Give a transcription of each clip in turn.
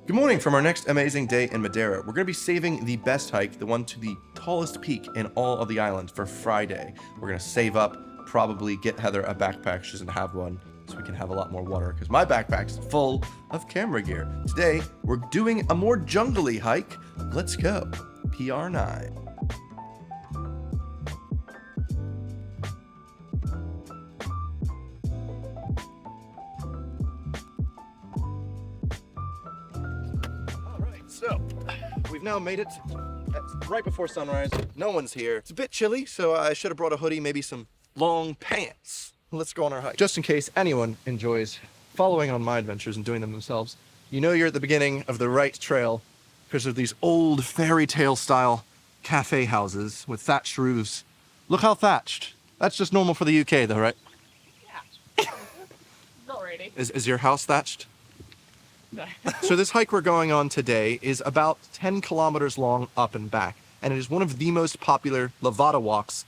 Good morning from our next amazing day in Madeira. We're going to be saving the best hike, the one to the tallest peak in all of the island, for Friday. We're going to save up, probably get Heather a backpack. She doesn't have one, so we can have a lot more water, because my backpack's full of camera gear. Today, we're doing a more jungly hike. Let's go. PR9. So, we've now made it. It's right before sunrise. No one's here. It's a bit chilly, so I should have brought a hoodie, maybe some long pants. Let's go on our hike. Just in case anyone enjoys following on my adventures and doing them themselves, you know you're at the beginning of the right trail because of these old fairy tale style cafe houses with thatched roofs. Look how thatched. That's just normal for the UK though, right? Yeah. Not really. Is your house thatched? No. So this hike we're going on today is about 10 kilometers long up and back, and it is one of the most popular Levada walks.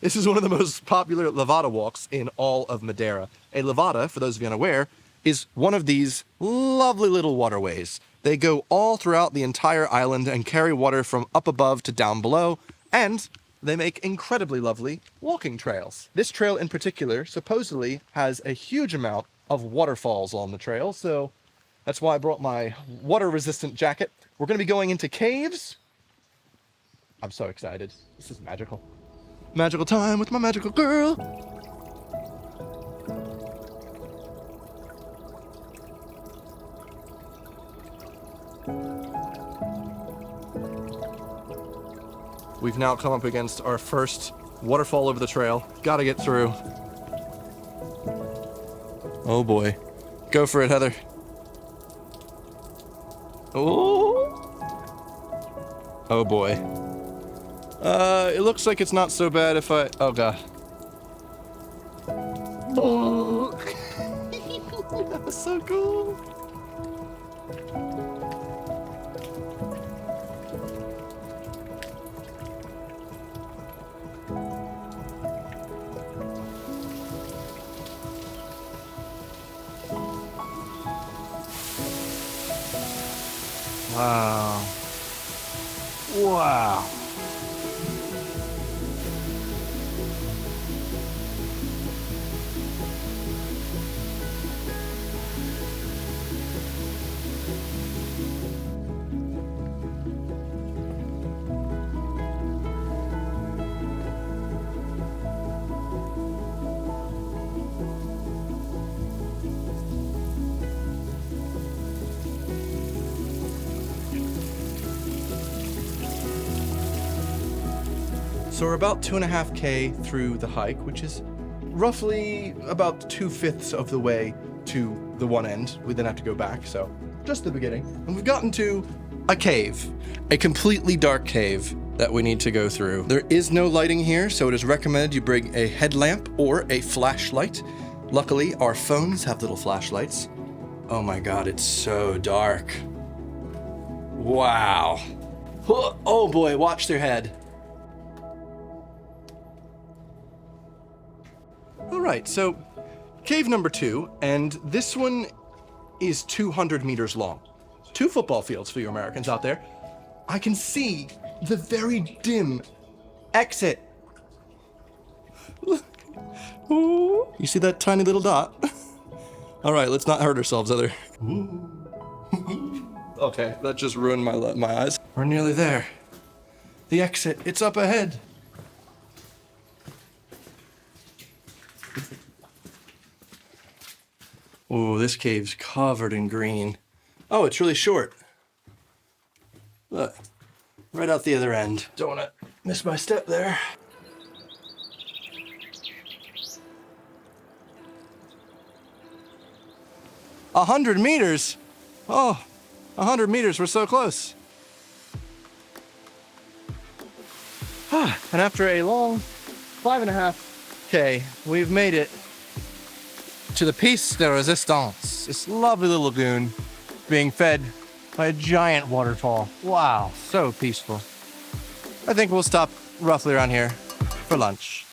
This is one of the most popular Levada walks in all of Madeira. A Levada, for those of you unaware, is one of these lovely little waterways. They go all throughout the entire island and carry water from up above to down below, and they make incredibly lovely walking trails. This trail in particular supposedly has a huge amount of waterfalls on the trail, so that's why I brought my water-resistant jacket. We're going to be going into caves. I'm so excited. This is magical. Magical time with my magical girl. We've now come up against our first waterfall over the trail. Gotta get through. Oh boy. Go for it, Heather. Oh. Oh boy. It looks like it's not so bad if I... Oh god. Oh. That was so cool. Wow. Wow. So we're about 2.5K through the hike, which is roughly about 2/5 of the way to the one end. We then have to go back, so just the beginning. And we've gotten to a cave, a completely dark cave that we need to go through. There is no lighting here, so it is recommended you bring a headlamp or a flashlight. Luckily, our phones have little flashlights. Oh my god, it's so dark. Wow. Oh boy, watch their head. Alright, so cave number 2, and this one is 200 meters long. 2 football fields for you Americans out there. I can see the very dim exit. Look. Ooh. You see that tiny little dot? Alright, let's not hurt ourselves, Heather. Okay, that just ruined my eyes. We're nearly there. The exit, it's up ahead. Ooh, this cave's covered in green. Oh, it's really short. Look, right out the other end. Don't want to miss my step there. A 100 meters? Oh, 100 meters, we're so close. And after a long 5.5K, we've made it to the Piece de Resistance, this lovely little lagoon being fed by a giant waterfall. Wow, so peaceful. I think we'll stop roughly around here for lunch.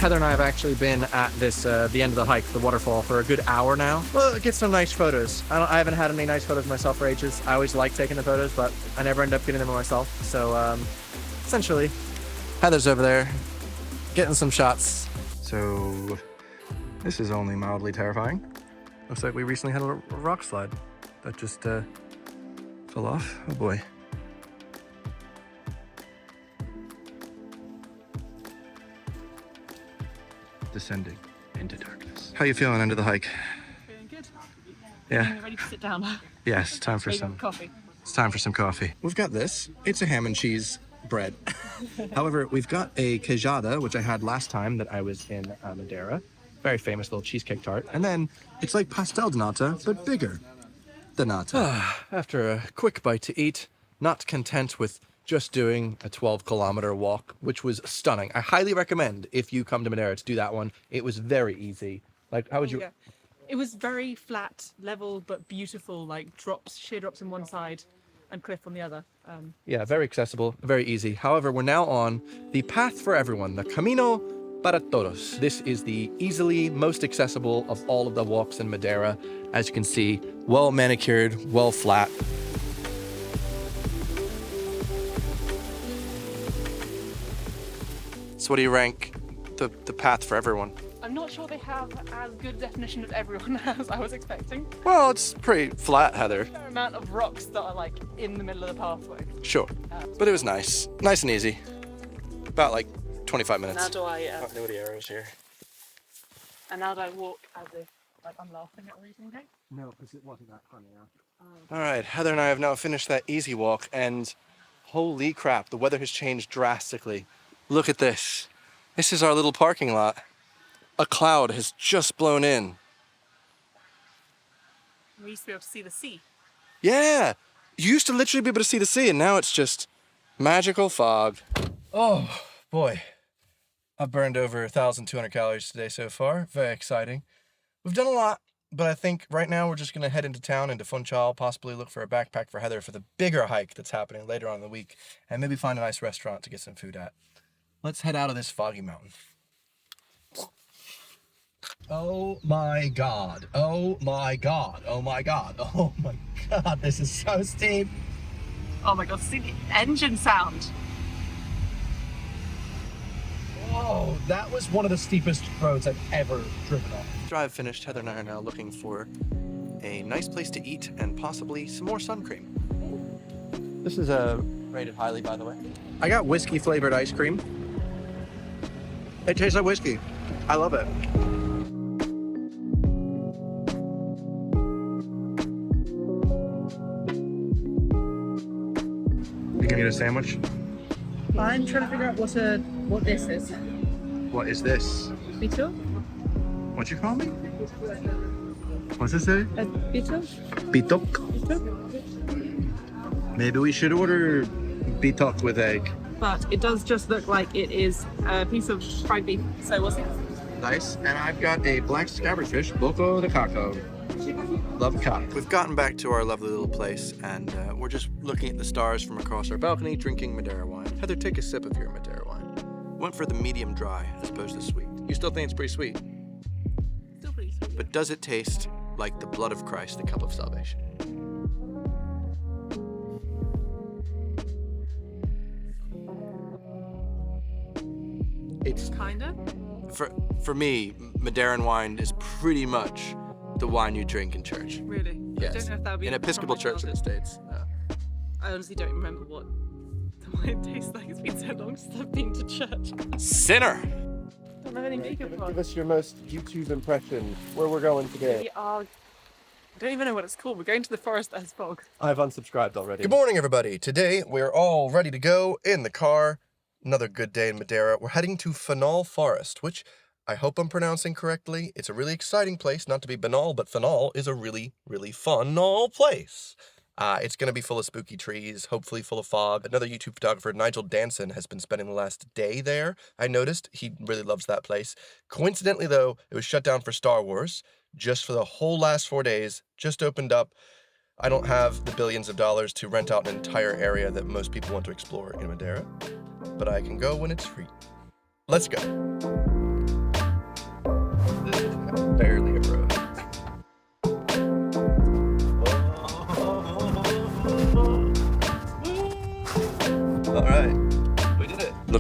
Heather and I have actually been at this, the end of the hike, the waterfall, for a good hour now. Well, get some nice photos. I haven't had any nice photos myself for ages. I always like taking the photos, but I never end up getting them myself. So, essentially, Heather's over there getting some shots. So, this is only mildly terrifying. Looks like we recently had a rock slide that just fell off. Oh boy. Descending into darkness. How you feeling under the hike? Feeling good. Yeah. Ready to sit down. Yes, time for Maybe some have coffee. It's time for some coffee. We've got this. It's a ham and cheese bread. However, we've got a queijada, which I had last time that I was in Madeira. Very famous little cheesecake tart. And then it's like pastel de nata, but bigger than nata. After a quick bite to eat, not content with just doing a 12-kilometer walk, which was stunning. I highly recommend, if you come to Madeira, to do that one. It was very easy. Like, how would you... Yeah. It was very flat, level, but beautiful, like drops, sheer drops on one side and cliff on the other. Yeah, very accessible, very easy. However, we're now on the path for everyone, the Camino para Todos. This is the easily most accessible of all of the walks in Madeira. As you can see, well manicured, well flat. So what do you rank the path for everyone? I'm not sure they have as good a definition of everyone as I was expecting. Well, it's pretty flat, Heather. Fair amount of rocks that are like in the middle of the pathway. Sure. But it was nice. Nice and easy. About like 25 minutes. Now do I I don't know the arrows here. and now do I walk as if like I'm laughing at everything? Okay? No, because it wasn't that funny. All right, Heather and I have now finished that easy walk, and holy crap, the weather has changed drastically. Look at this. This is our little parking lot. A cloud has just blown in. We used to be able to see the sea. Yeah, you used to literally be able to see the sea, and now it's just magical fog. Oh boy, I've burned over 1,200 calories today so far. Very exciting. We've done a lot, but I think right now we're just gonna head into town, into Funchal, possibly look for a backpack for Heather for the bigger hike that's happening later on in the week, and maybe find a nice restaurant to get some food at. Let's head out of this foggy mountain. Oh my God, oh my God, oh my God, oh my God, this is so steep. Oh my god, see the engine sound. Whoa, that was one of the steepest roads I've ever driven on. Drive finished, Heather and I are now looking for a nice place to eat and possibly some more sun cream. This is rated highly, by the way. I got whiskey flavored ice cream. It tastes like whiskey. I love it. You gonna get a sandwich? I'm trying to figure out what this is. What is this? Beetle? What you call me? What's it say? A beetle? Bitok. Maybe we should order bitok with egg. But it does just look like it is a piece of fried beef. So what's it? Nice. And I've got a black scabbard fish, Boco de Caco. Love cock. We've gotten back to our lovely little place, and we're just looking at the stars from across our balcony, drinking Madeira wine. Heather, take a sip of your Madeira wine. Went for the medium dry as opposed to sweet. You still think it's pretty sweet? Still pretty sweet. But does it taste like the blood of Christ, the cup of salvation? It's Kinda. for me, Madeiran wine is pretty much the wine you drink in church. Really? Yes. I don't know if that would be In Episcopal from my Church in the childhood. States. I honestly don't remember what the wine tastes like. It's been so long since I've been to church. Sinner! Don't have any makeup on. Give us your most YouTube impression. Where we're going today. We are. I don't even know what it's called. We're going to the forest as fog. I've unsubscribed already. Good morning, everybody. Today, we're all ready to go in the car. Another good day in Madeira. We're heading to Fanal Forest, which I hope I'm pronouncing correctly. It's a really exciting place, not to be banal, but Fanal is a really, really fun-all place. It's going to be full of spooky trees, hopefully full of fog. Another YouTube photographer, Nigel Danson, has been spending the last day there. I noticed he really loves that place. Coincidentally, though, it was shut down for Star Wars just for the whole last 4 days, just opened up. I don't have the billions of dollars to rent out an entire area that most people want to explore in Madeira, but I can go when it's free. Let's go.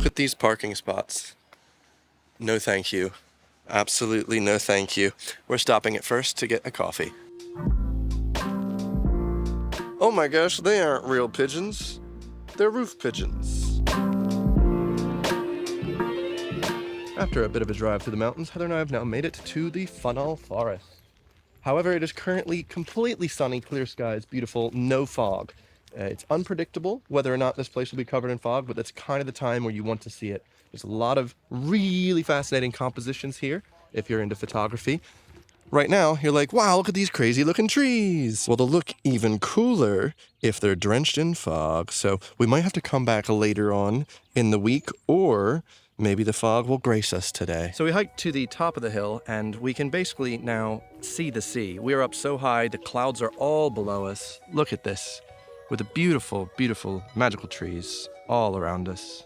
Look at these parking spots. No thank you. Absolutely no thank you. We're stopping at first to get a coffee. Oh my gosh, they aren't real pigeons. They're roof pigeons. After a bit of a drive through the mountains, Heather and I have now made it to the Fanal Forest. However, it is currently completely sunny, clear skies, beautiful, no fog. It's unpredictable whether or not this place will be covered in fog, but that's kind of the time where you want to see it. There's a lot of really fascinating compositions here, if you're into photography. Right now, you're like, wow, look at these crazy looking trees. Well, they'll look even cooler if they're drenched in fog. So we might have to come back later on in the week, or maybe the fog will grace us today. So we hiked to the top of the hill, and we can basically now see the sea. We are up so high, the clouds are all below us. Look at this, with the beautiful, beautiful, magical trees all around us.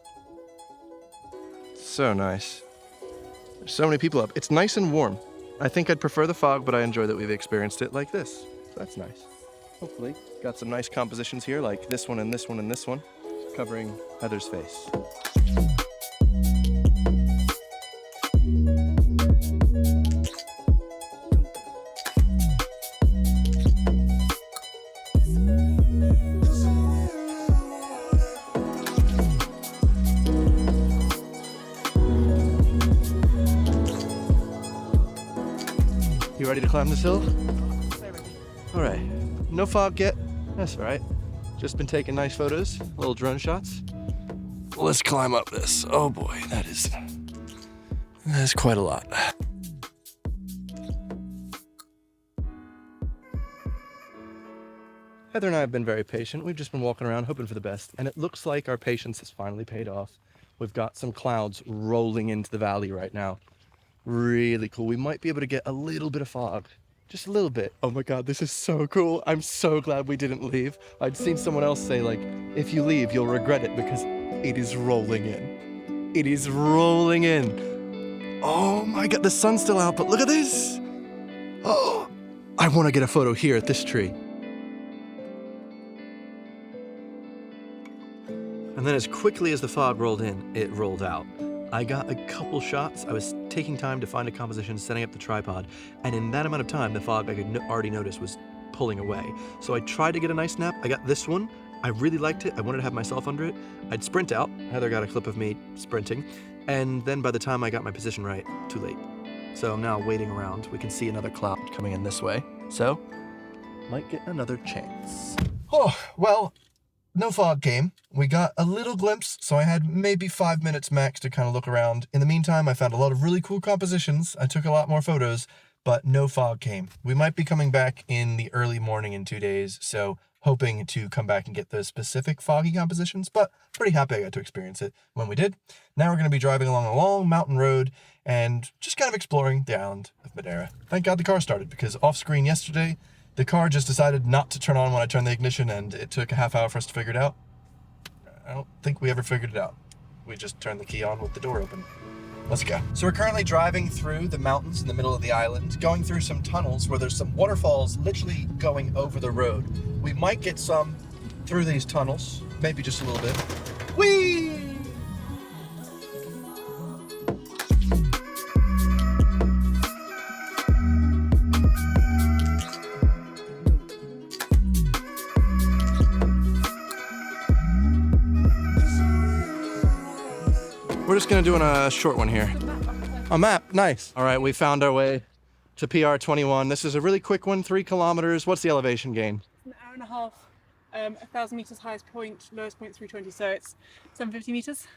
So nice. There's so many people up. It's nice and warm. I think I'd prefer the fog, but I enjoy that we've experienced it like this. So that's nice. Hopefully, got some nice compositions here, like this one and this one and this one, covering Heather's face. You ready to climb this hill? All right, no fog yet. That's all right. Just been taking nice photos, little drone shots. Let's climb up this. Oh boy, that is quite a lot. Heather and I have been very patient. We've just been walking around hoping for the best, and it looks like our patience has finally paid off. We've got some clouds rolling into the valley right now. Really cool. We might be able to get a little bit of fog. Just a little bit. Oh my God, this is so cool. I'm so glad we didn't leave. I'd seen someone else say, like, if you leave, you'll regret it, because it is rolling in. It is rolling in. Oh my God, the sun's still out, but look at this. Oh, I want to get a photo here at this tree. And then as quickly as the fog rolled in, it rolled out. I got a couple shots. I was taking time to find a composition, setting up the tripod, and in that amount of time, the fog I could already notice was pulling away. So I tried to get a nice snap. I got this one. I really liked it. I wanted to have myself under it. I'd sprint out. Heather got a clip of me sprinting, and then by the time I got my position right, too late. So I'm now waiting around. We can see another cloud coming in this way, so might get another chance. Oh, well, no fog came. We got a little glimpse, so I had maybe 5 minutes max to kind of look around. In the meantime, I found a lot of really cool compositions. I took a lot more photos, but no fog came. We might be coming back in the early morning in 2 days, so hoping to come back and get those specific foggy compositions, but pretty happy I got to experience it when we did. Now we're going to be driving along a long mountain road and just kind of exploring the island of Madeira. Thank God the car started, because off screen yesterday, the car just decided not to turn on when I turned the ignition, and it took a half hour for us to figure it out. I don't think we ever figured it out. We just turned the key on with the door open. Let's go. So we're currently driving through the mountains in the middle of the island, going through some tunnels where there's some waterfalls literally going over the road. We might get some through these tunnels, maybe just a little bit. Whee! We're just gonna do a short one here. A map, nice. All right, we found our way to PR21. This is a really quick one, 3 kilometers. What's the elevation gain? An hour and a half, 1,000 meters highest point, lowest point 320, so it's 750 meters.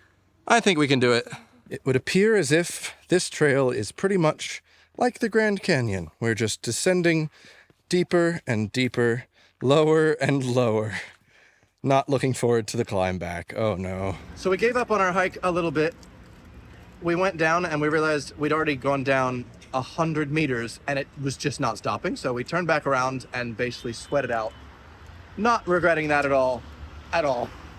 I think we can do it. It would appear as if this trail is pretty much like the Grand Canyon. We're just descending deeper and deeper, lower and lower. Not looking forward to the climb back. Oh no. So we gave up on our hike a little bit. We went down and we realized we'd already gone down 100 meters and it was just not stopping. So we turned back around and basically sweated out. Not regretting that at all.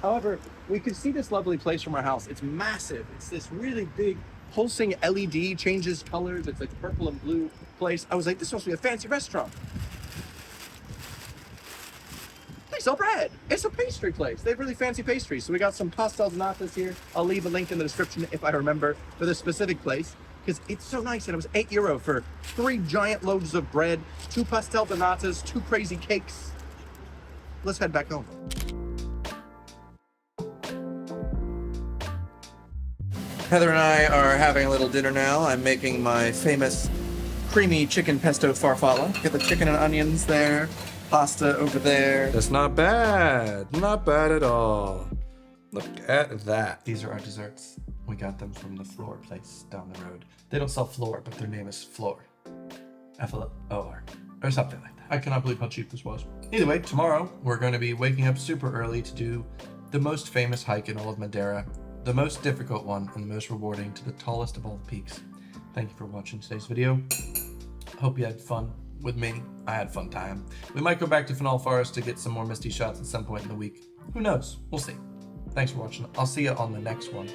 However, we could see this lovely place from our house. It's massive. It's this really big pulsing LED, changes colors. It's like purple and blue place. I was like, this must be a fancy restaurant. they sell bread. It's a pastry place. They have really fancy pastries. So we got some pastel donatas here. I'll leave a link in the description if I remember for this specific place, because it's so nice. And it was €8 for 3 giant loaves of bread, 2 pastel donatas, 2 crazy cakes. Let's head back home. Heather and I are having a little dinner now. I'm making my famous creamy chicken pesto farfalle. Get the chicken and onions there, pasta over there. That's not bad. Not bad at all. Look at that. These are our desserts. We got them from the Floor place down the road. They don't sell Floor, but their name is Floor. F-L-O-R. Or something like that. I cannot believe how cheap this was. Either way, tomorrow we're going to be waking up super early to do the most famous hike in all of Madeira. The most difficult one and the most rewarding to the tallest of all the peaks. Thank you for watching today's video. Hope you had fun with me. I had a fun time. We might go back to Fanal Forest to get some more misty shots at some point in the week. Who knows? We'll see. Thanks for watching. I'll see you on the next one.